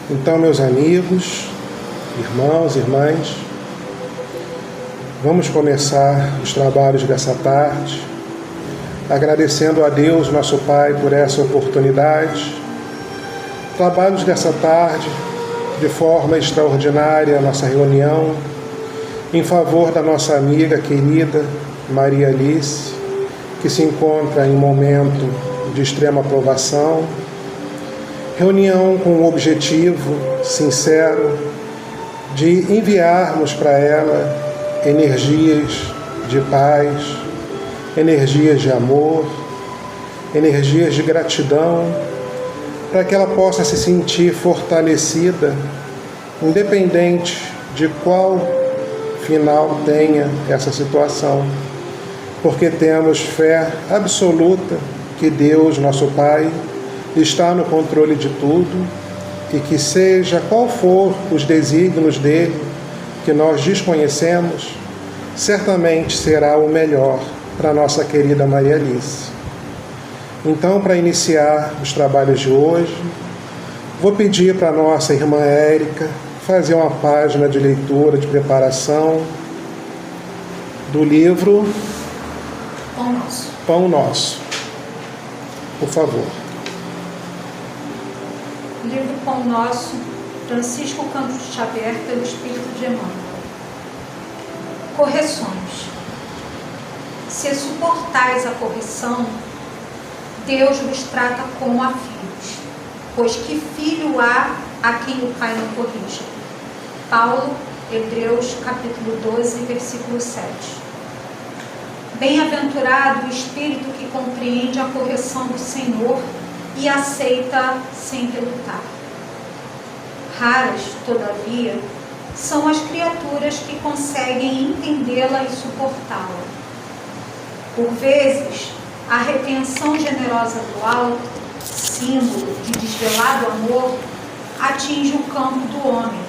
Então, meus amigos, irmãos, irmãs, vamos começar os trabalhos dessa tarde, agradecendo a Deus, nosso Pai, por essa oportunidade. Trabalhos dessa tarde, de forma extraordinária, a nossa reunião em favor da nossa amiga querida Maria Alice, que se encontra em um momento de extrema provação. Reunião com o objetivo sincero de enviarmos para ela energias de paz, energias de amor, energias de gratidão, para que ela possa se sentir fortalecida, independente de qual final tenha essa situação, porque temos fé absoluta que Deus, nosso Pai, está no controle de tudo e que seja qual for os desígnios dele, que nós desconhecemos, certamente será o melhor para nossa querida Maria Alice. Então, para iniciar os trabalhos de hoje, vou pedir para nossa irmã Érica fazer uma página de leitura, de preparação do livro Pão Nosso. Por favor. Livro Pão Nosso, Francisco Campos Xavier, pelo Espírito de Emmanuel. Correções. Se suportais a correção, Deus vos trata como a filhos, pois que filho há a quem o Pai não corrija? Paulo, Hebreus, capítulo 12, versículo 7. Bem-aventurado o espírito que compreende a correção do Senhor e aceita sem relutar. Raras, todavia, são as criaturas que conseguem entendê-la e suportá-la. Por vezes, a repreensão generosa do alto, símbolo de desvelado amor, atinge o campo do homem,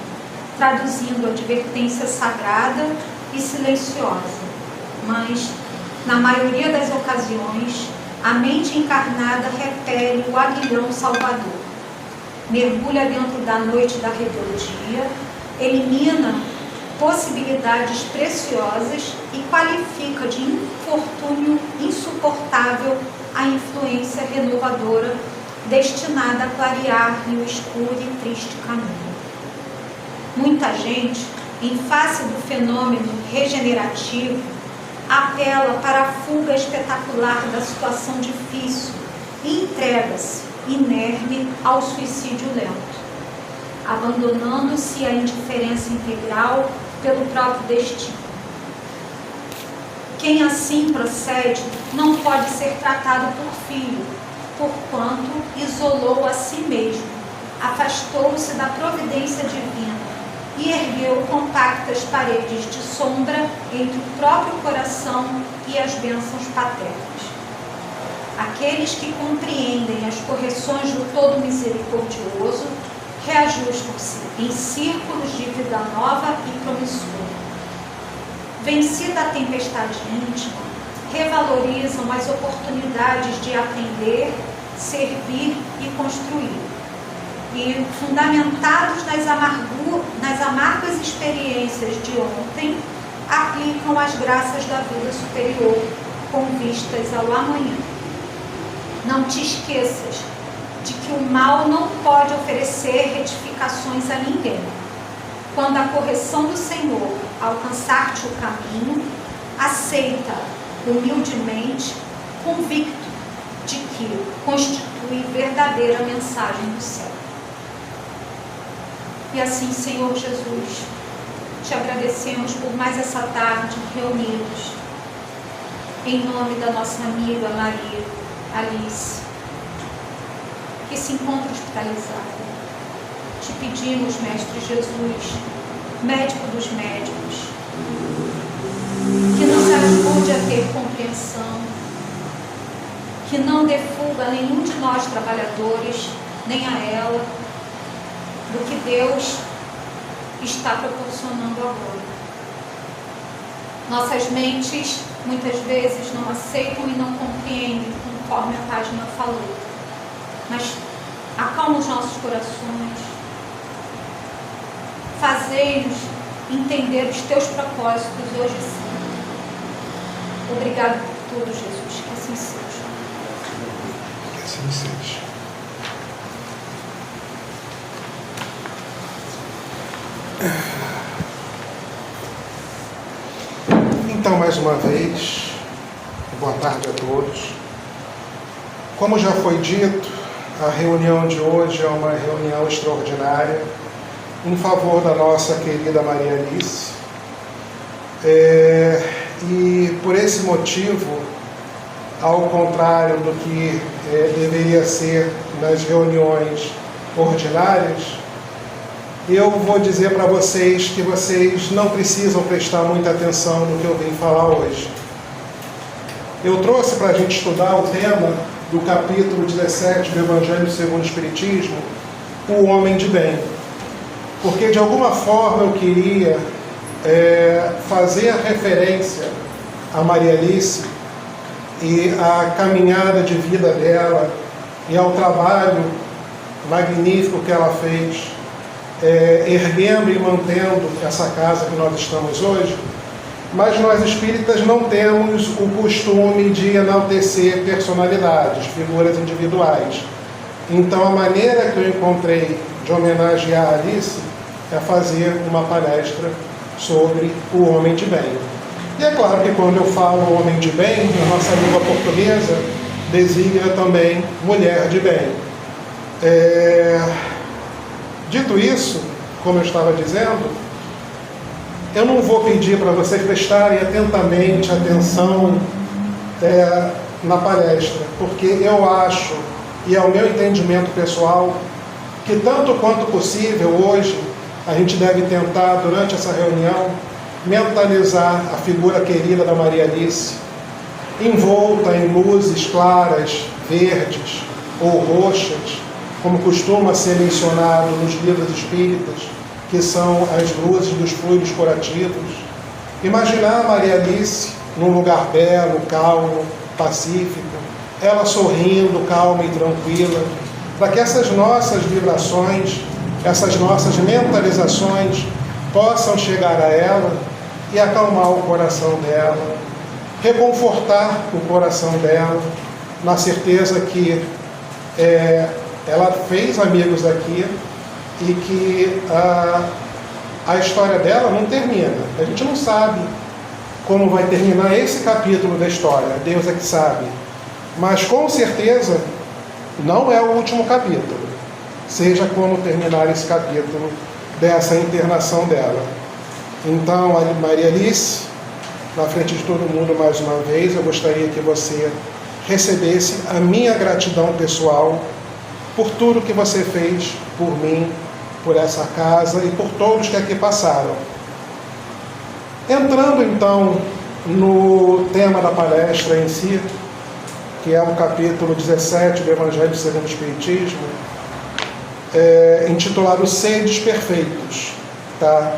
traduzindo advertência sagrada e silenciosa. Mas, na maioria das ocasiões, a mente encarnada repele o aguilhão salvador, mergulha dentro da noite da rebeldia, elimina possibilidades preciosas e qualifica de infortúnio insuportável a influência renovadora destinada a clarear-lhe o escuro e triste caminho. Muita gente, em face do fenômeno regenerativo, apela para a fuga espetacular da situação difícil e entrega-se, inerme, ao suicídio lento, abandonando-se à indiferença integral pelo próprio destino. Quem assim procede não pode ser tratado por filho, porquanto isolou a si mesmo, afastou-se da providência divina e ergueu compactas paredes de sombra entre o próprio coração e as bênçãos paternas. Aqueles que compreendem as correções do Todo Misericordioso reajustam-se em círculos de vida nova e promissora. Vencida a tempestade íntima, revalorizam as oportunidades de aprender, servir e construir. E, fundamentados nas amargas experiências de ontem, aplicam as graças da vida superior, com vistas ao amanhã. Não te esqueças de que o mal não pode oferecer retificações a ninguém. Quando a correção do Senhor alcançar-te o caminho, aceita humildemente, convicto de que constitui verdadeira mensagem do céu. E assim, Senhor Jesus, te agradecemos por mais essa tarde reunidos, em nome da nossa amiga Maria Alice, que se encontra hospitalizada. Te pedimos, Mestre Jesus, médico dos médicos, que nos ajude a ter compreensão, que não dê fuga a nenhum de nós trabalhadores, nem a ela, do que Deus está proporcionando agora. Nossas mentes muitas vezes não aceitam e não compreendem, conforme a página falou. Mas acalma os nossos corações, fazei-nos entender os teus propósitos hoje e sempre. Obrigado por tudo, Jesus. Que assim seja. Que assim seja. Então, mais uma vez, boa tarde a todos. Como já foi dito, a reunião de hoje é uma reunião extraordinária em favor da nossa querida Maria Alice. E por esse motivo, ao contrário do que deveria ser nas reuniões ordinárias, eu vou dizer para vocês que vocês não precisam prestar muita atenção no que eu vim falar hoje. Eu trouxe para a gente estudar o tema do capítulo 17 do Evangelho segundo o Espiritismo, o homem de bem. Porque de alguma forma eu queria fazer referência a Maria Alice e a caminhada de vida dela e ao trabalho magnífico que ela fez, erguendo e mantendo essa casa que nós estamos hoje. Mas nós espíritas não temos o costume de enaltecer personalidades, figuras individuais. Então a maneira que eu encontrei de homenagear a Alice é fazer uma palestra sobre o homem de bem. E é claro que quando eu falo homem de bem, na nossa língua portuguesa, designa também mulher de bem. Dito isso, como eu estava dizendo, eu não vou pedir para vocês prestarem atentamente atenção na palestra, porque eu acho, e é o meu entendimento pessoal, que tanto quanto possível hoje, a gente deve tentar, durante essa reunião, mentalizar a figura querida da Maria Alice, envolta em luzes claras, verdes ou roxas, como costuma ser mencionado nos livros espíritas, que são as luzes dos fluidos curativos. Imaginar a Maria Alice num lugar belo, calmo, pacífico, ela sorrindo, calma e tranquila, para que essas nossas vibrações, essas nossas mentalizações possam chegar a ela e acalmar o coração dela, reconfortar o coração dela, na certeza que ela fez amigos aqui e que a história dela não termina. A gente não sabe como vai terminar esse capítulo da história, Deus é que sabe. Mas com certeza não é o último capítulo, seja como terminar esse capítulo dessa internação dela. Então, Maria Alice, na frente de todo mundo mais uma vez, eu gostaria que você recebesse a minha gratidão pessoal por tudo que você fez por mim, por essa casa e por todos que aqui passaram. Entrando então no tema da palestra em si, que é o capítulo 17 do Evangelho segundo o Espiritismo, intitulado Sedes Perfeitos, tá?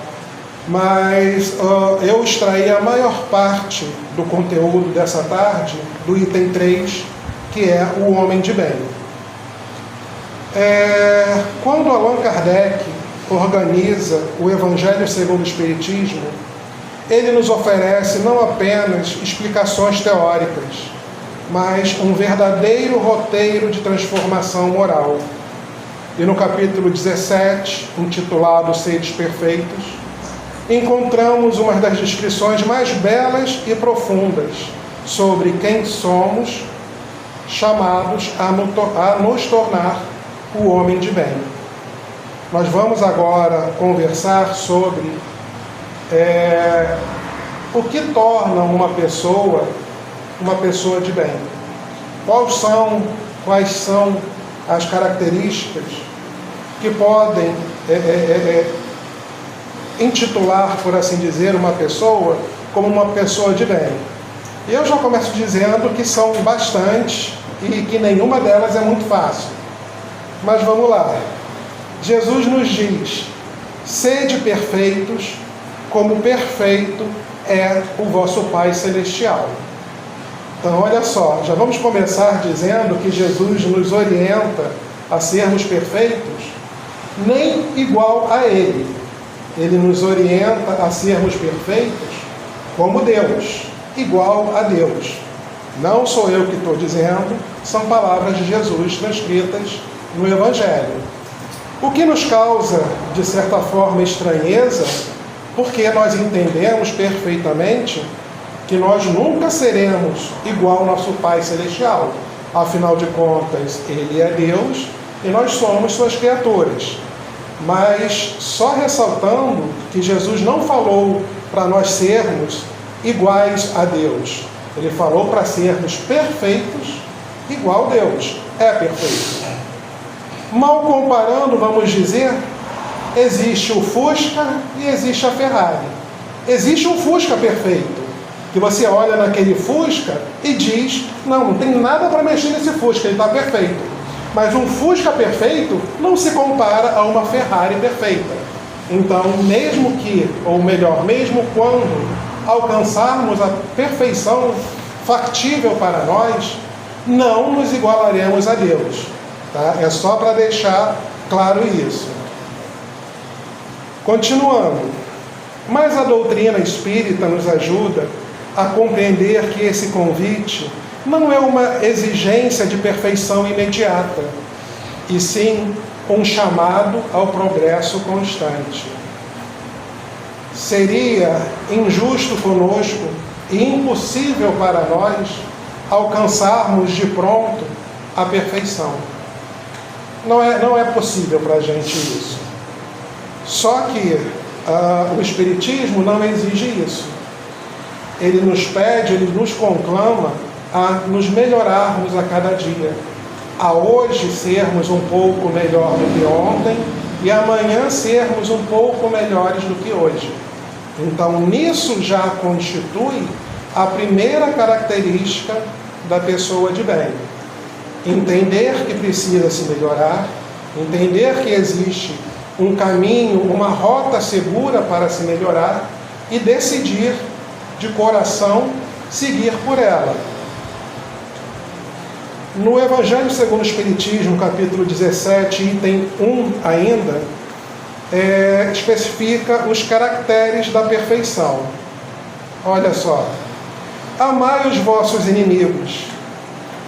Mas eu extraí a maior parte do conteúdo dessa tarde do item 3, que é o homem de bem. Quando Allan Kardec organiza o Evangelho segundo o Espiritismo, ele nos oferece não apenas explicações teóricas, mas um verdadeiro roteiro de transformação moral. E no capítulo 17, intitulado Sedes Perfeitos, encontramos uma das descrições mais belas e profundas sobre quem somos chamados a nos tornar o homem de bem. Nós vamos agora conversar sobre o que torna uma pessoa de bem. Quais são as características que podem intitular, por assim dizer, uma pessoa como uma pessoa de bem. Eu já começo dizendo que são bastantes e que nenhuma delas é muito fácil. Mas vamos lá. Jesus nos diz: sede perfeitos, como perfeito é o vosso Pai Celestial. Então, olha só, já vamos começar dizendo que Jesus nos orienta a sermos perfeitos, nem igual a Ele. Ele nos orienta a sermos perfeitos como Deus, igual a Deus. Não sou eu que estou dizendo, são palavras de Jesus transcritas no Evangelho. O que nos causa, de certa forma, estranheza, porque nós entendemos perfeitamente que nós nunca seremos igual ao nosso Pai Celestial. Afinal de contas, Ele é Deus e nós somos suas criaturas. Mas só ressaltando que Jesus não falou para nós sermos iguais a Deus. Ele falou para sermos perfeitos, igual a Deus. É perfeito. Mal comparando, vamos dizer, existe o Fusca e existe a Ferrari. Existe um Fusca perfeito, que você olha naquele Fusca e diz, não tem nada para mexer nesse Fusca, ele está perfeito. Mas um Fusca perfeito não se compara a uma Ferrari perfeita. Então, mesmo que, ou melhor, mesmo quando alcançarmos a perfeição factível para nós, não nos igualaremos a Deus. Tá? É só para deixar claro isso. Continuando. Mas a doutrina espírita nos ajuda a compreender que esse convite não é uma exigência de perfeição imediata, e sim um chamado ao progresso constante. Seria injusto conosco e impossível para nós alcançarmos de pronto a perfeição. Não é possível para a gente isso. Só que o Espiritismo não exige isso. Ele nos pede, ele nos conclama a nos melhorarmos a cada dia. A hoje sermos um pouco melhor do que ontem e amanhã sermos um pouco melhores do que hoje. Então, nisso já constitui a primeira característica da pessoa de bem. Entender que precisa se melhorar, entender que existe um caminho, uma rota segura para se melhorar e decidir de coração seguir por ela. No Evangelho segundo o Espiritismo, capítulo 17, item 1 ainda, especifica os caracteres da perfeição. Olha só. Amai os vossos inimigos,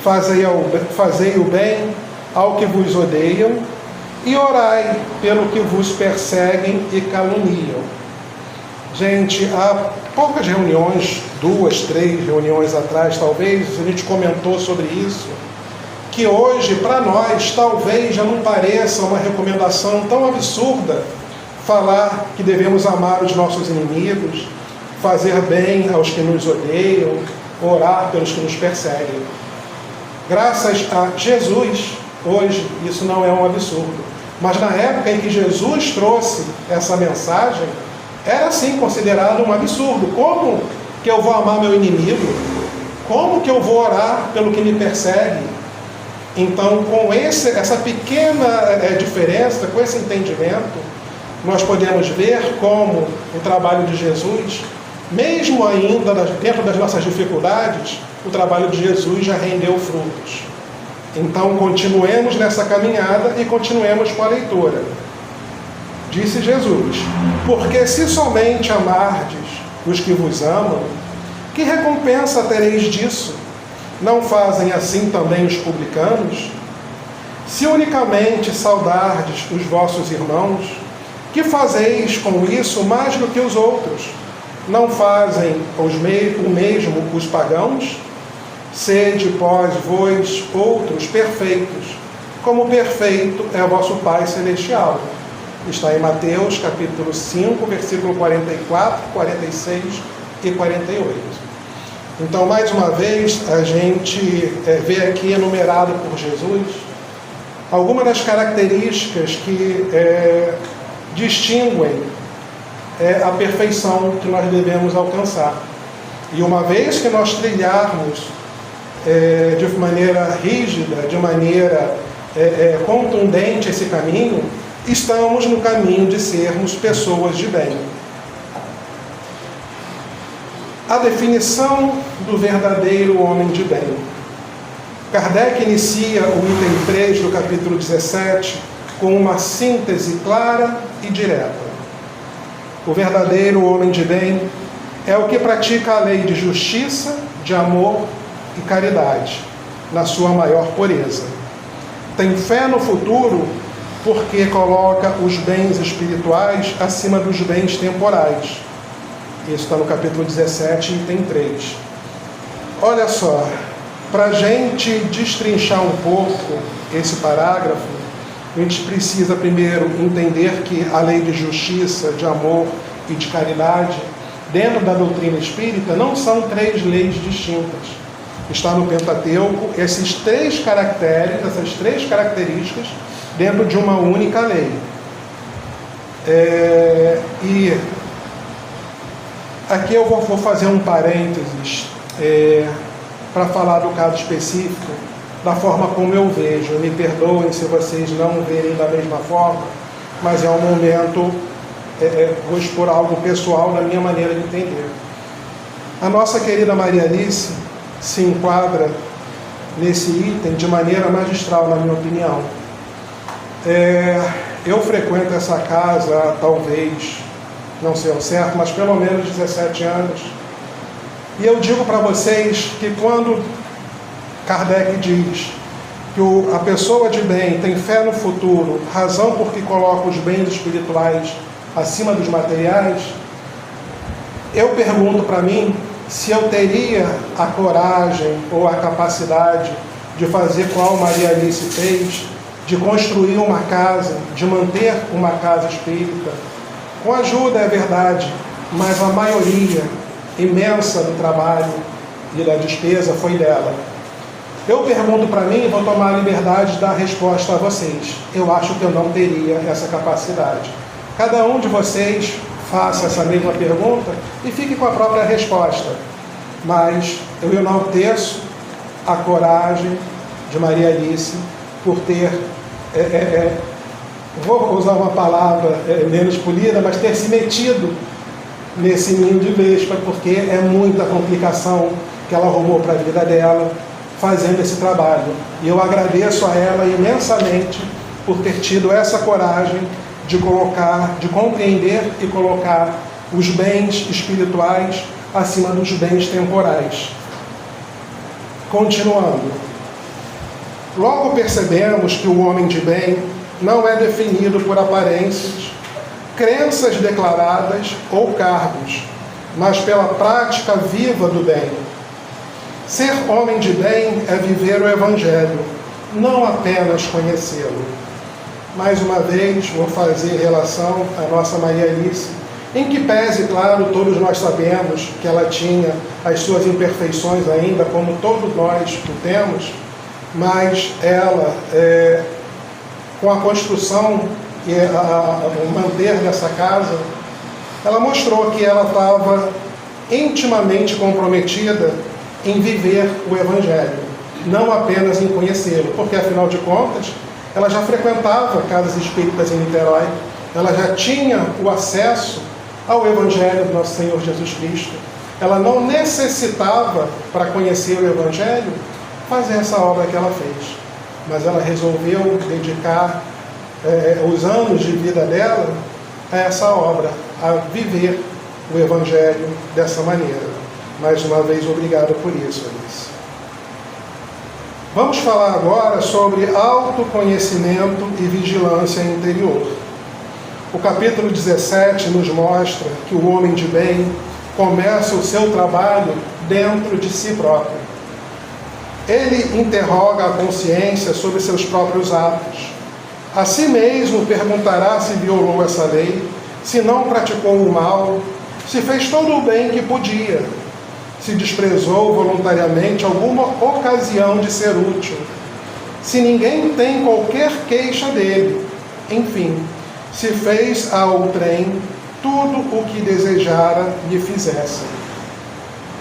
fazei o bem ao que vos odeiam e orai pelo que vos perseguem e caluniam. Gente, há poucas reuniões, 2, 3 reuniões atrás, talvez, a gente comentou sobre isso, que hoje, para nós, talvez já não pareça uma recomendação tão absurda falar que devemos amar os nossos inimigos, fazer bem aos que nos odeiam, orar pelos que nos perseguem. Graças a Jesus, hoje, isso não é um absurdo. Mas na época em que Jesus trouxe essa mensagem, era sim considerado um absurdo. Como que eu vou amar meu inimigo? Como que eu vou orar pelo que me persegue? Então, com essa pequena diferença, com esse entendimento, nós podemos ver como o trabalho de Jesus, mesmo ainda dentro das nossas dificuldades, o trabalho de Jesus já rendeu frutos. Então, continuemos nessa caminhada e continuemos com a leitura. Disse Jesus, porque se somente amardes os que vos amam, que recompensa tereis disso? Não fazem assim também os publicanos? Se unicamente saudardes os vossos irmãos, que fazeis com isso mais do que os outros? Não fazem o mesmo os pagãos? Sede, pois, vós outros perfeitos, como perfeito é o vosso Pai Celestial. Está em Mateus, capítulo 5, versículo 44, 46 e 48. Então, mais uma vez, a gente vê aqui enumerado por Jesus algumas das características que distinguem a perfeição que nós devemos alcançar. E uma vez que nós trilharmos de maneira rígida, de maneira contundente esse caminho, estamos no caminho de sermos pessoas de bem. A definição do verdadeiro homem de bem. Kardec inicia o item 3 do capítulo 17 com uma síntese clara e direta. O verdadeiro homem de bem é o que pratica a lei de justiça, de amor e caridade, na sua maior pureza. Tem fé no futuro porque coloca os bens espirituais acima dos bens temporais. Isso está no capítulo 17, item 3. Olha só, para a gente destrinchar um pouco esse parágrafo, a gente precisa primeiro entender que a lei de justiça, de amor e de caridade, dentro da doutrina espírita, não são 3 leis distintas. Está no Pentateuco esses 3 caracteres, essas 3 características, dentro de uma única lei. E aqui eu vou fazer um parênteses para falar do caso específico, da forma como eu vejo. Me perdoem se vocês não verem da mesma forma, mas é um momento, vou expor algo pessoal na minha maneira de entender. A nossa querida Maria Alice se enquadra nesse item de maneira magistral, na minha opinião. Eu frequento essa casa há, talvez, não sei ao certo, mas pelo menos 17 anos. E eu digo para vocês que quando Kardec diz que a pessoa de bem tem fé no futuro, razão porque coloca os bens espirituais acima dos materiais, eu pergunto para mim se eu teria a coragem ou a capacidade de fazer qual Maria Alice fez, de construir uma casa, de manter uma casa espírita. Com ajuda, é verdade, mas a maioria imensa do trabalho e da despesa foi dela. Eu pergunto para mim e vou tomar a liberdade de dar resposta a vocês. Eu acho que eu não teria essa capacidade. Cada um de vocês faça essa mesma pergunta e fique com a própria resposta. Mas eu enalteço a coragem de Maria Alice por ter, vou usar uma palavra menos polida, mas ter se metido nesse ninho de vespa, porque é muita complicação que ela arrumou para a vida dela fazendo esse trabalho. E eu agradeço a ela imensamente por ter tido essa coragem de compreender e colocar os bens espirituais acima dos bens temporais. Continuando. Logo percebemos que o homem de bem não é definido por aparências, crenças declaradas ou cargos, mas pela prática viva do bem. Ser homem de bem é viver o Evangelho, não apenas conhecê-lo. Mais uma vez, vou fazer relação à nossa Maria Alice, em que pese, claro, todos nós sabemos que ela tinha as suas imperfeições ainda, como todos nós o temos, mas ela, com a construção e o manter dessa casa, ela mostrou que ela estava intimamente comprometida em viver o Evangelho, não apenas em conhecê-lo, porque, afinal de contas, ela já frequentava casas espíritas em Niterói, ela já tinha o acesso ao Evangelho do nosso Senhor Jesus Cristo. Ela não necessitava, para conhecer o Evangelho, fazer essa obra que ela fez, mas ela resolveu dedicar os anos de vida dela a essa obra, a viver o Evangelho dessa maneira. Mais uma vez, obrigado por isso, Alice. Vamos falar agora sobre autoconhecimento e vigilância interior. O capítulo 17 nos mostra que o homem de bem começa o seu trabalho dentro de si próprio. Ele interroga a consciência sobre seus próprios atos. A si mesmo perguntará se violou essa lei, se não praticou o mal, se fez todo o bem que podia, se desprezou voluntariamente alguma ocasião de ser útil, se ninguém tem qualquer queixa dele, enfim, se fez a outrem tudo o que desejara lhe fizesse.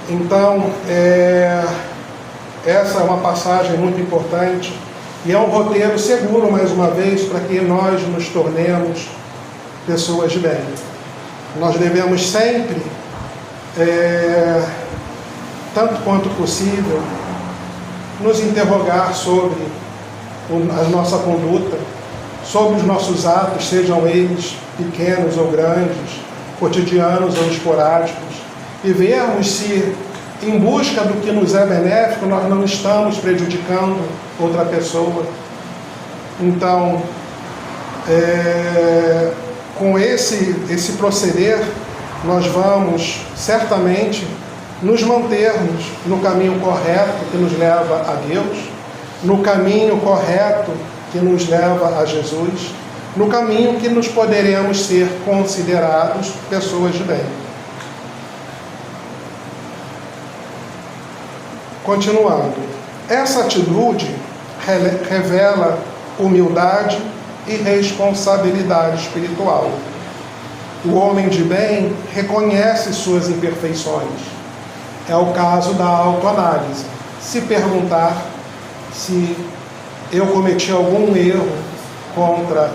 Então, essa é uma passagem muito importante e é um roteiro seguro, mais uma vez, para que nós nos tornemos pessoas de bem. Nós devemos sempre, tanto quanto possível, nos interrogar sobre a nossa conduta, sobre os nossos atos, sejam eles pequenos ou grandes, cotidianos ou esporádicos, e vermos se, em busca do que nos é benéfico, nós não estamos prejudicando outra pessoa. Então, com esse proceder, nós vamos certamente nos mantermos no caminho correto que nos leva a Deus, no caminho correto que nos leva a Jesus, no caminho que nos poderemos ser considerados pessoas de bem. Continuando, essa atitude revela humildade e responsabilidade espiritual. O homem de bem reconhece suas imperfeições. É o caso da autoanálise. Se perguntar se eu cometi algum erro contra,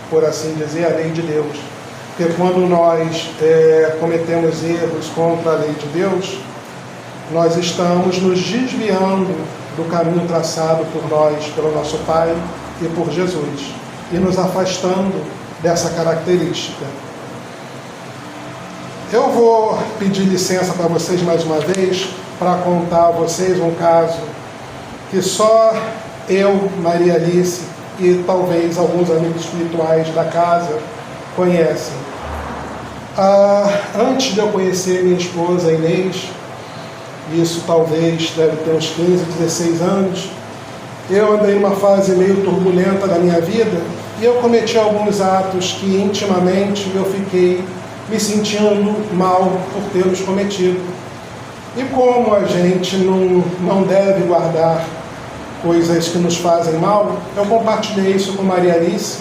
por assim dizer, a lei de Deus. Porque quando nós cometemos erros contra a lei de Deus, nós estamos nos desviando do caminho traçado por nós, pelo nosso Pai e por Jesus, e nos afastando dessa característica. Eu vou pedir licença para vocês mais uma vez, para contar a vocês um caso que só eu, Maria Alice, e talvez alguns amigos espirituais da casa conhecem. Antes de eu conhecer minha esposa Inês, isso talvez deve ter uns 15, 16 anos, eu andei numa fase meio turbulenta da minha vida e eu cometi alguns atos que intimamente eu fiquei me sentindo mal por tê-los cometido. E como a gente não deve guardar coisas que nos fazem mal, eu compartilhei isso com Maria Alice,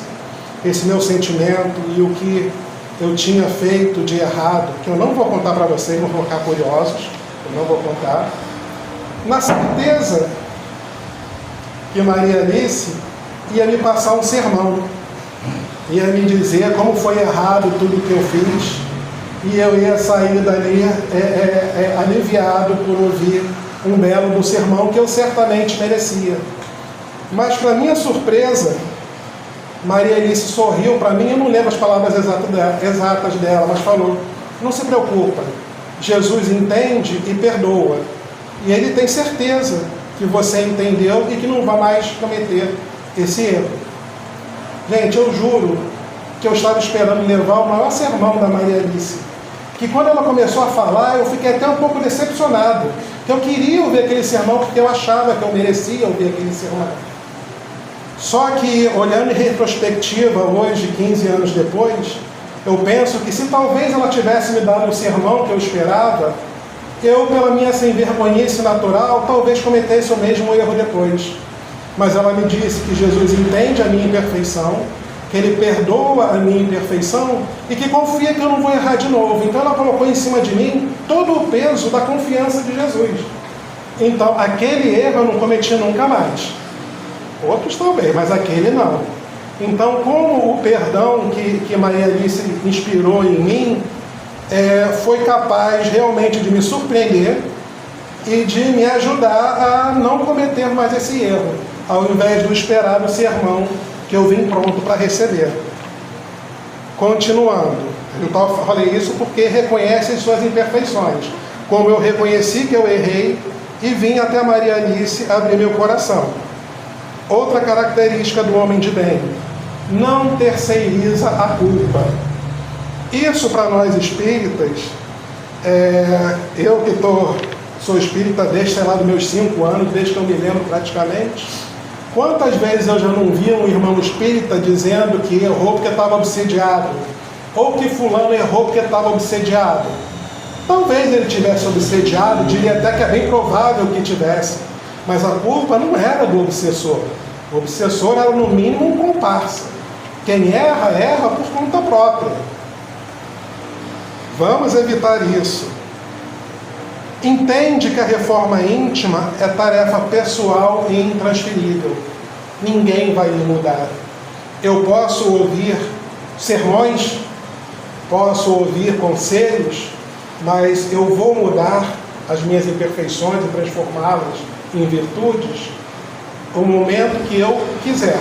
esse meu sentimento e o que eu tinha feito de errado, que eu não vou contar para vocês, não vou ficar curiosos, eu não vou contar, na certeza que Maria Alice ia me passar um sermão, ia me dizer como foi errado tudo que eu fiz, e eu ia sair dali aliviado por ouvir um belo do sermão que eu certamente merecia. Mas, para minha surpresa, Maria Alice sorriu para mim, eu não lembro as palavras exatas dela, mas falou: não se preocupa, Jesus entende e perdoa, e Ele tem certeza que você entendeu e que não vai mais cometer esse erro. Gente, eu juro que eu estava esperando levar o maior sermão da Maria Alice, que quando ela começou a falar, eu fiquei até um pouco decepcionado, que eu queria ouvir aquele sermão porque eu achava que eu merecia ouvir aquele sermão. Só que, olhando em retrospectiva, hoje, 15 anos depois, eu penso que se talvez ela tivesse me dado o sermão que eu esperava, eu, pela minha sem-vergonhice natural, talvez cometesse o mesmo erro depois. Mas ela me disse que Jesus entende a minha imperfeição, que Ele perdoa a minha imperfeição e que confia que eu não vou errar de novo. Então ela colocou em cima de mim todo o peso da confiança de Jesus. Então aquele erro eu não cometi nunca mais. Outros talvez, mas aquele não. Então, como o perdão que Maria Alice inspirou em mim foi capaz realmente de me surpreender e de me ajudar a não cometer mais esse erro, ao invés do esperado sermão que eu vim pronto para receber. Continuando, eu falei isso porque reconhece as suas imperfeições, como eu reconheci que eu errei e vim até Maria Alice abrir meu coração. Outra característica do homem de bem: não terceiriza a culpa. Isso para nós espíritas, eu que sou espírita desde, sei lá, dos meus 5 anos, desde que eu me lembro praticamente, quantas vezes eu já não vi um irmão espírita dizendo que errou porque estava obsediado, ou que fulano errou porque estava obsediado. Talvez ele tivesse obsediado, diria até que é bem provável que tivesse, mas a culpa não era do obsessor. O obsessor era no mínimo um comparsa. Quem erra, erra por conta própria. Vamos evitar isso. Entende que a reforma íntima é tarefa pessoal e intransferível. Ninguém vai me mudar. Eu posso ouvir sermões, posso ouvir conselhos, mas eu vou mudar as minhas imperfeições e transformá-las em virtudes o momento que eu quiser,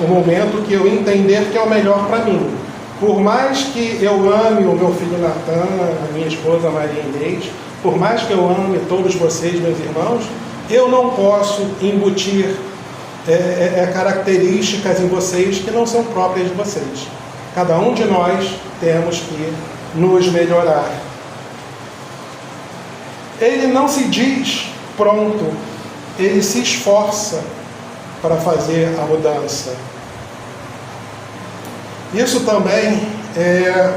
o momento que eu entender que é o melhor para mim. Por mais que eu ame o meu filho Natan, a minha esposa Maria Inês, por mais que eu ame todos vocês, meus irmãos, eu não posso embutir características em vocês que não são próprias de vocês. Cada um de nós temos que nos melhorar. Ele não se diz pronto, ele se esforça para fazer a mudança. Isso também,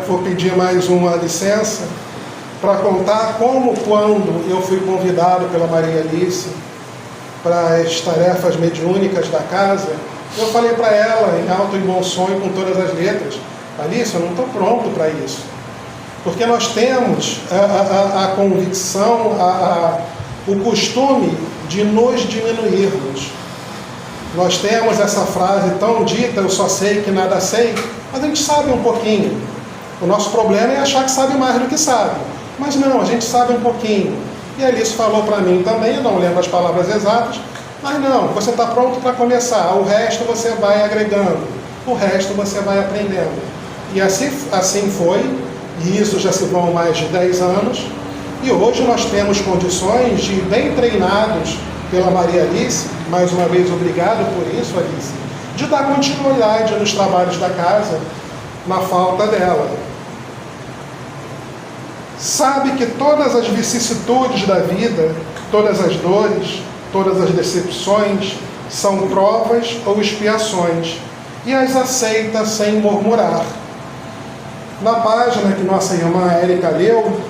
vou pedir mais uma licença para contar como, quando eu fui convidado pela Maria Alice para as tarefas mediúnicas da casa, eu falei para ela, em alto e bom som e com todas as letras: Alice, eu não estou pronto para isso. Porque nós temos a convicção, o costume de nos diminuirmos. Nós temos essa frase tão dita: eu só sei que nada sei, mas a gente sabe um pouquinho. O nosso problema é achar que sabe mais do que sabe. Mas não, a gente sabe um pouquinho. E a Alice falou para mim também, eu não lembro as palavras exatas, mas não, você está pronto para começar, o resto você vai agregando, o resto você vai aprendendo. E assim foi, e isso já se vão mais de 10 anos, e hoje nós temos condições de, bem treinados pela Maria Alice, mais uma vez obrigado por isso, Alice, de dar continuidade nos trabalhos da casa, na falta dela. Sabe que todas as vicissitudes da vida, todas as dores, todas as decepções, são provas ou expiações, e as aceita sem murmurar. Na página que nossa irmã Érica leu,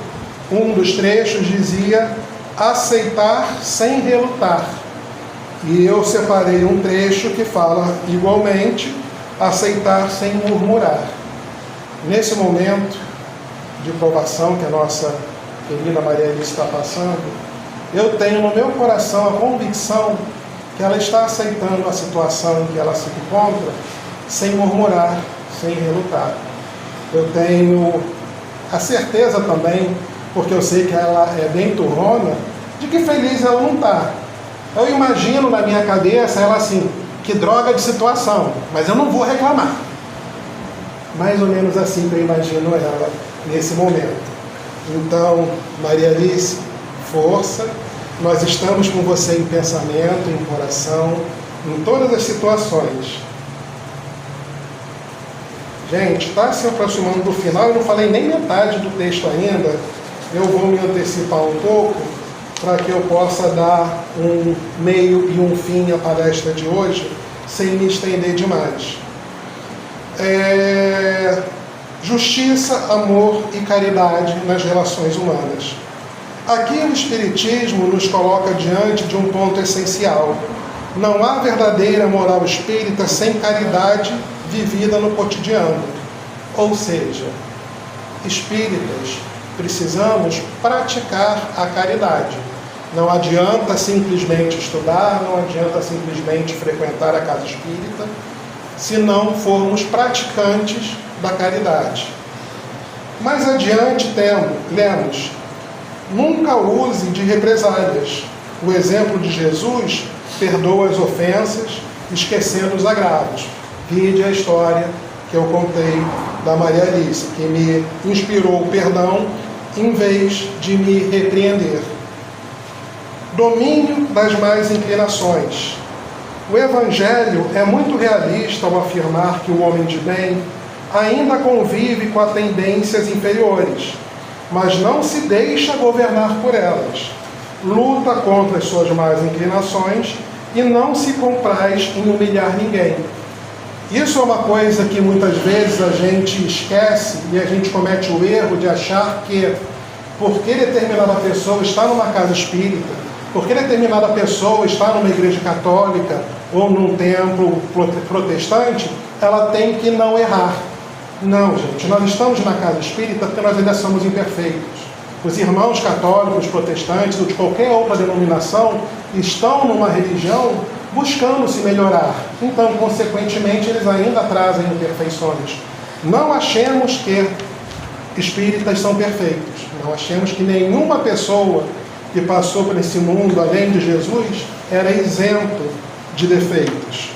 um dos trechos dizia: aceitar sem relutar. E eu separei um trecho que fala igualmente: aceitar sem murmurar. Nesse momento de provação que a nossa querida Maria Alice está passando, eu tenho no meu coração a convicção que ela está aceitando a situação em que ela se encontra sem murmurar, sem relutar. Eu tenho a certeza também, porque eu sei que ela é bem turrona, de que feliz ela não está. Eu imagino na minha cabeça ela assim: que droga de situação, mas eu não vou reclamar. Mais ou menos assim que eu imagino ela nesse momento. Então, Maria Alice, força, nós estamos com você em pensamento, em coração, em todas as situações. Gente, está se aproximando do final, eu não falei nem metade do texto ainda, eu vou me antecipar um pouco para que eu possa dar um meio e um fim à palestra de hoje, sem me estender demais. Justiça, amor e caridade nas relações humanas. Aqui o Espiritismo nos coloca diante de um ponto essencial. Não há verdadeira moral espírita sem caridade vivida no cotidiano. Ou seja, espíritas, precisamos praticar a caridade. Não adianta simplesmente estudar, não adianta simplesmente frequentar a casa espírita, se não formos praticantes da caridade. Mais adiante lemos: nunca use de represálias. O exemplo de Jesus perdoa as ofensas, esquecendo os agravos. Vide a história que eu contei da Maria Alice, que me inspirou o perdão em vez de me repreender. Domínio das más inclinações. O Evangelho é muito realista ao afirmar que o homem de bem ainda convive com as tendências inferiores, mas não se deixa governar por elas. Luta contra as suas más inclinações e não se compraz em humilhar ninguém. Isso é uma coisa que muitas vezes a gente esquece e a gente comete o erro de achar que, porque determinada pessoa está numa casa espírita, porque determinada pessoa está numa igreja católica ou num templo protestante, ela tem que não errar. Não, gente, nós estamos na casa espírita porque nós ainda somos imperfeitos. Os irmãos católicos, protestantes ou de qualquer outra denominação estão numa religião buscando se melhorar. Então, consequentemente, eles ainda trazem imperfeições. Não achemos que espíritas são perfeitos. Não achemos que nenhuma pessoa que passou por esse mundo, além de Jesus, era isento de defeitos.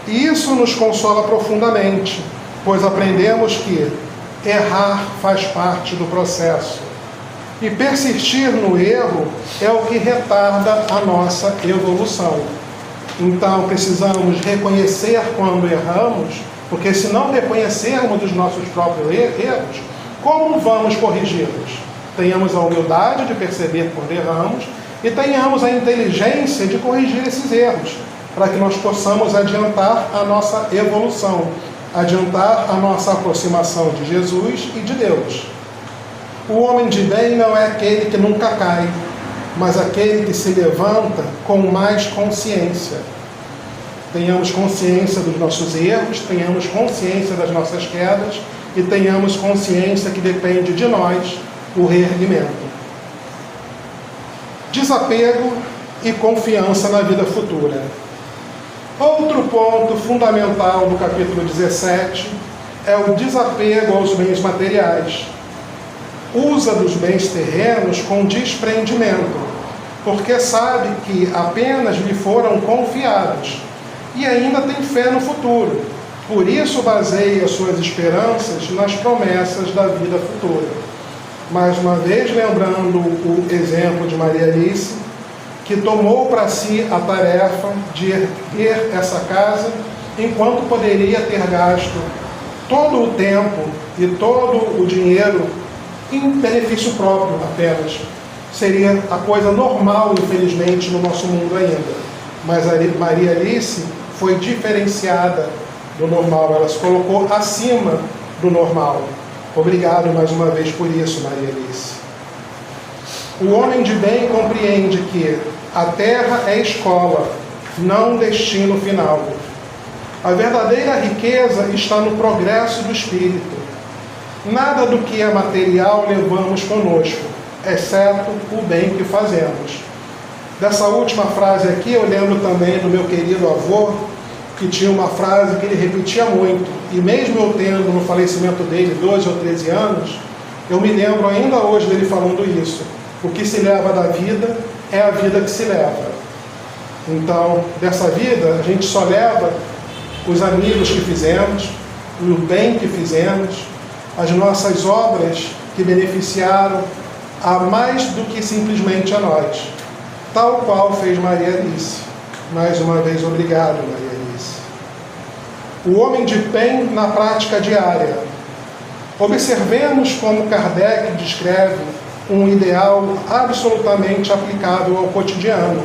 E isso nos consola profundamente, pois aprendemos que errar faz parte do processo. E persistir no erro é o que retarda a nossa evolução. Então, precisamos reconhecer quando erramos, porque se não reconhecermos os nossos próprios erros, como vamos corrigi-los? Tenhamos a humildade de perceber quando erramos e tenhamos a inteligência de corrigir esses erros, para que nós possamos adiantar a nossa evolução, adiantar a nossa aproximação de Jesus e de Deus. O homem de bem não é aquele que nunca cai, mas aquele que se levanta com mais consciência. Tenhamos consciência dos nossos erros, tenhamos consciência das nossas quedas e tenhamos consciência que depende de nós o reerguimento. Desapego e confiança na vida futura. Outro ponto fundamental do capítulo 17 é o desapego aos bens materiais. Usa dos bens terrenos com desprendimento, porque sabe que apenas lhe foram confiados e ainda tem fé no futuro. Por isso baseia suas esperanças nas promessas da vida futura. Mais uma vez lembrando o exemplo de Maria Alice, que tomou para si a tarefa de erguer essa casa, enquanto poderia ter gasto todo o tempo e todo o dinheiro em benefício próprio apenas. Seria a coisa normal, infelizmente, no nosso mundo ainda. Mas a Maria Alice foi diferenciada do normal, ela se colocou acima do normal. Obrigado mais uma vez por isso, Maria Alice. O homem de bem compreende que a terra é escola, não destino final. A verdadeira riqueza está no progresso do espírito. Nada do que é material levamos conosco, exceto o bem que fazemos. Dessa última frase aqui, eu lembro também do meu querido avô, que tinha uma frase que ele repetia muito. E mesmo eu tendo no falecimento dele 12 ou 13 anos, eu me lembro ainda hoje dele falando isso. O que se leva da vida é a vida que se leva. Então, dessa vida, a gente só leva os amigos que fizemos, o bem que fizemos, as nossas obras que beneficiaram a mais do que simplesmente a nós. Tal qual fez Maria Alice. Mais uma vez, obrigado, Maria Alice. O homem de bem na prática diária. Observemos como Kardec descreve um ideal absolutamente aplicável ao cotidiano.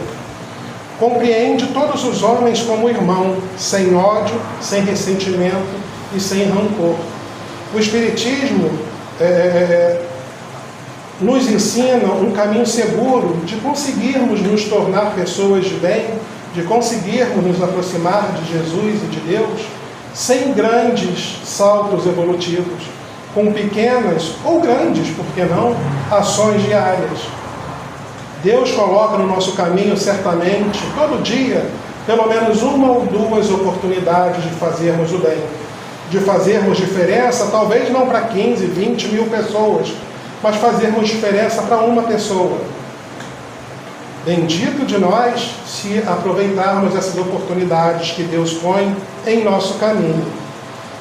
Compreende todos os homens como irmão, sem ódio, sem ressentimento e sem rancor. O Espiritismo nos ensina um caminho seguro de conseguirmos nos tornar pessoas de bem, de conseguirmos nos aproximar de Jesus e de Deus, sem grandes saltos evolutivos, com pequenas ou grandes, por que não, ações diárias. Deus coloca no nosso caminho, certamente, todo dia, pelo menos uma ou duas oportunidades de fazermos o bem, de fazermos diferença, talvez não para 15, 20 mil pessoas, mas fazermos diferença para uma pessoa. Bendito de nós se aproveitarmos essas oportunidades que Deus põe em nosso caminho.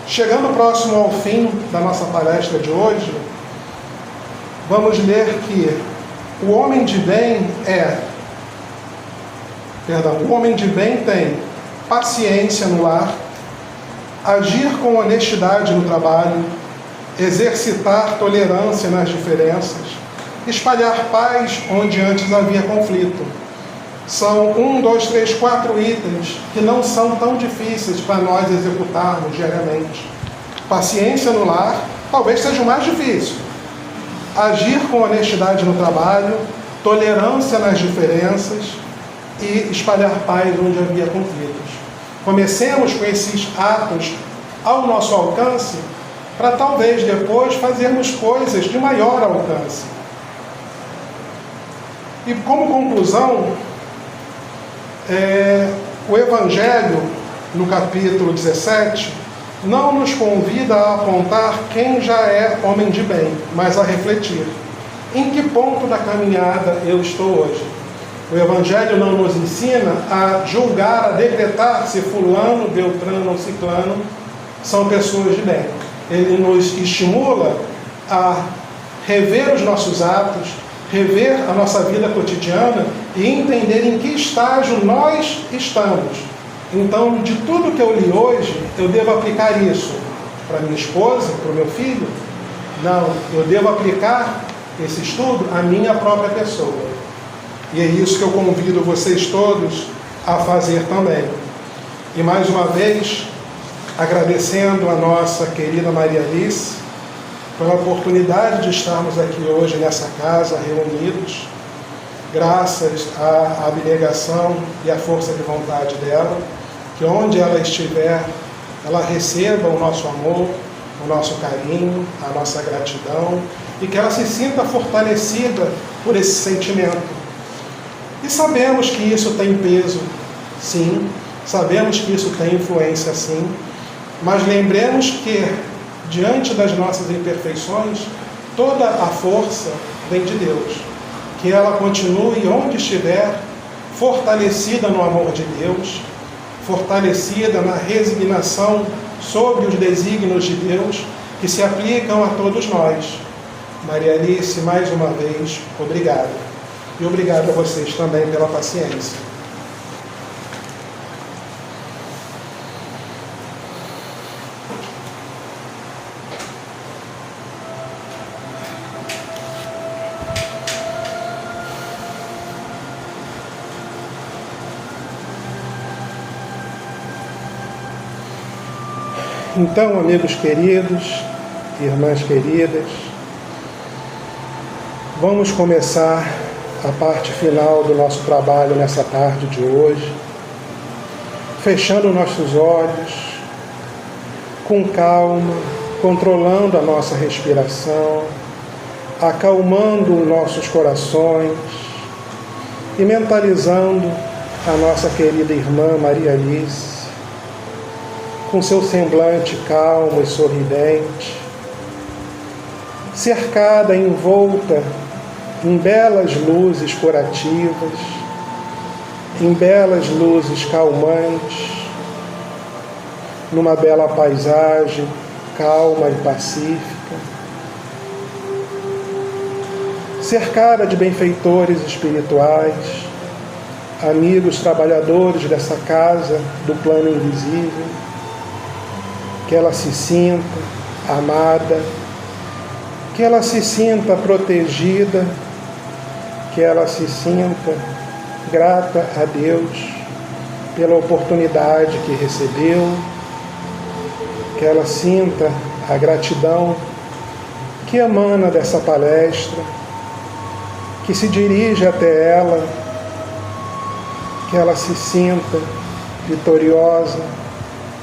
Chegando próximo ao fim da nossa palestra de hoje, vamos ler que o homem de bem tem paciência no lar, agir com honestidade no trabalho, exercitar tolerância nas diferenças, espalhar paz onde antes havia conflito. São 1, 2, 3, 4 itens que não são tão difíceis para nós executarmos diariamente. Paciência no lar, talvez seja o mais difícil. Agir com honestidade no trabalho, tolerância nas diferenças e espalhar paz onde havia conflitos. Comecemos com esses atos ao nosso alcance, para talvez depois fazermos coisas de maior alcance. E como conclusão, o Evangelho, no capítulo 17, não nos convida a apontar quem já é homem de bem, mas a refletir. Em que ponto da caminhada eu estou hoje? O Evangelho não nos ensina a julgar, a decretar se fulano, beltrano ou ciclano são pessoas de bem. Ele nos estimula a rever os nossos atos, rever a nossa vida cotidiana e entender em que estágio nós estamos. Então, de tudo que eu li hoje, eu devo aplicar isso para minha esposa, para o meu filho? Não, eu devo aplicar esse estudo à minha própria pessoa. E é isso que eu convido vocês todos a fazer também. E mais uma vez, agradecendo a nossa querida Maria Alice pela oportunidade de estarmos aqui hoje nessa casa reunidos, graças à abnegação e à força de vontade dela, que onde ela estiver, ela receba o nosso amor, o nosso carinho, a nossa gratidão, e que ela se sinta fortalecida por esse sentimento. E sabemos que isso tem peso, sim, sabemos que isso tem influência, sim, mas lembremos que, diante das nossas imperfeições, toda a força vem de Deus. Que ela continue onde estiver, fortalecida no amor de Deus, fortalecida na resignação sobre os desígnios de Deus que se aplicam a todos nós. Maria Alice, mais uma vez, obrigado. E obrigado a vocês também pela paciência. Então, amigos queridos, irmãs queridas, vamos começar a parte final do nosso trabalho nessa tarde de hoje, fechando nossos olhos, com calma, controlando a nossa respiração, acalmando nossos corações e mentalizando a nossa querida irmã Maria Alice, com seu semblante calmo e sorridente, cercada, envolta em belas luzes curativas, em belas luzes calmantes, numa bela paisagem calma e pacífica, cercada de benfeitores espirituais, amigos trabalhadores dessa casa do plano invisível, que ela se sinta amada, que ela se sinta protegida, que ela se sinta grata a Deus pela oportunidade que recebeu, que ela sinta a gratidão que emana dessa palestra, que se dirige até ela, que ela se sinta vitoriosa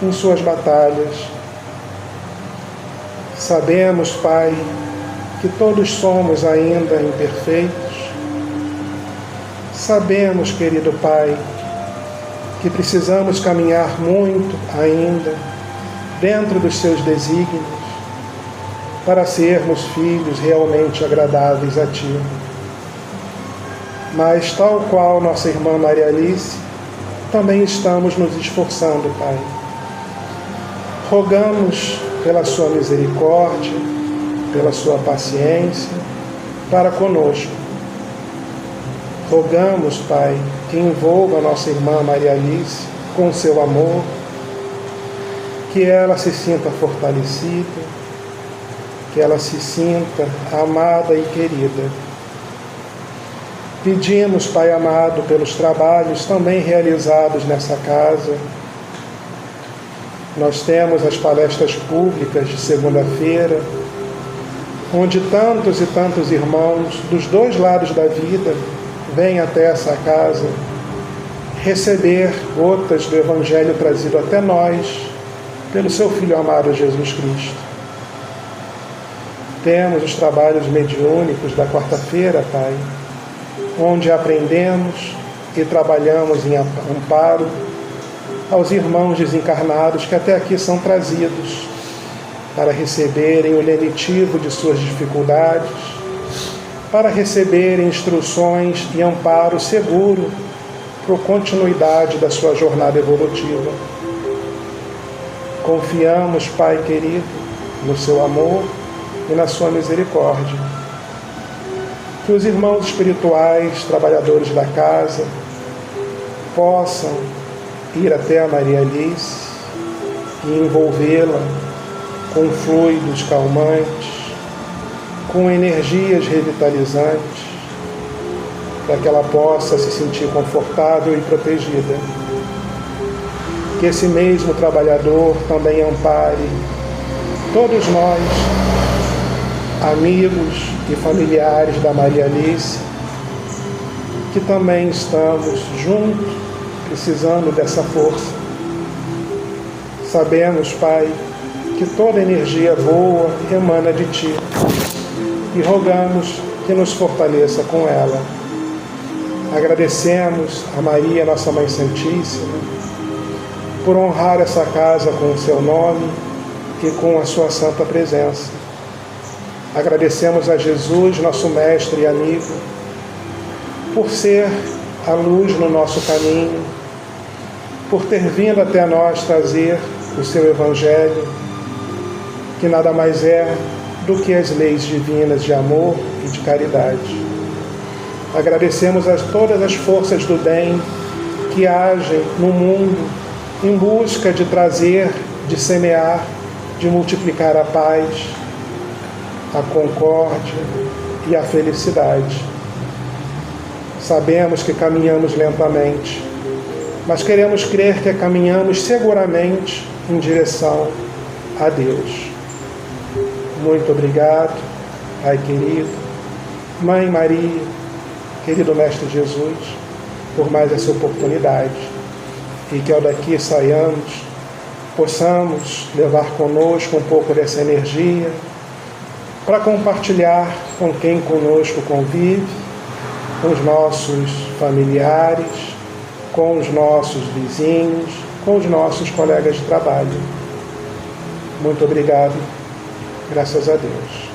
em suas batalhas. Sabemos, Pai, que todos somos ainda imperfeitos. Sabemos, querido Pai, que precisamos caminhar muito ainda dentro dos seus desígnios para sermos filhos realmente agradáveis a Ti. Mas, tal qual nossa irmã Maria Alice, também estamos nos esforçando, Pai. Rogamos pela sua misericórdia, pela sua paciência para conosco. Rogamos, Pai, que envolva a nossa irmã Maria Alice com o seu amor, que ela se sinta fortalecida, que ela se sinta amada e querida. Pedimos, Pai amado, pelos trabalhos também realizados nessa casa. Nós temos as palestras públicas de segunda-feira, onde tantos e tantos irmãos dos dois lados da vida vêm até essa casa receber gotas do Evangelho trazido até nós pelo seu Filho amado Jesus Cristo. Temos os trabalhos mediúnicos da quarta-feira, Pai, onde aprendemos e trabalhamos em amparo aos irmãos desencarnados que até aqui são trazidos para receberem o lenitivo de suas dificuldades, para receberem instruções e amparo seguro para a continuidade da sua jornada evolutiva. Confiamos, Pai querido, no seu amor e na sua misericórdia. Que os irmãos espirituais, trabalhadores da casa, possam ir até a Maria Alice e envolvê-la com fluidos calmantes, com energias revitalizantes, para que ela possa se sentir confortável e protegida. Que esse mesmo trabalhador também ampare todos nós, amigos e familiares da Maria Alice, que também estamos juntos, precisando dessa força. Sabemos, Pai, que toda energia boa emana de Ti, e rogamos que nos fortaleça com ela. Agradecemos a Maria, nossa Mãe Santíssima, por honrar essa casa com o seu nome e com a sua santa presença. Agradecemos a Jesus, nosso mestre e amigo, por ser a luz no nosso caminho, por ter vindo até nós trazer o seu Evangelho, que nada mais é do que as leis divinas de amor e de caridade. Agradecemos a todas as forças do bem que agem no mundo em busca de trazer, de semear, de multiplicar a paz, a concórdia e a felicidade. Sabemos que caminhamos lentamente, mas queremos crer que caminhamos seguramente em direção a Deus. Muito obrigado, Pai querido, Mãe Maria, querido Mestre Jesus, por mais essa oportunidade. E que ao daqui saiamos, possamos levar conosco um pouco dessa energia para compartilhar com quem conosco convive, com os nossos familiares, com os nossos vizinhos, com os nossos colegas de trabalho. Muito obrigado. Graças a Deus.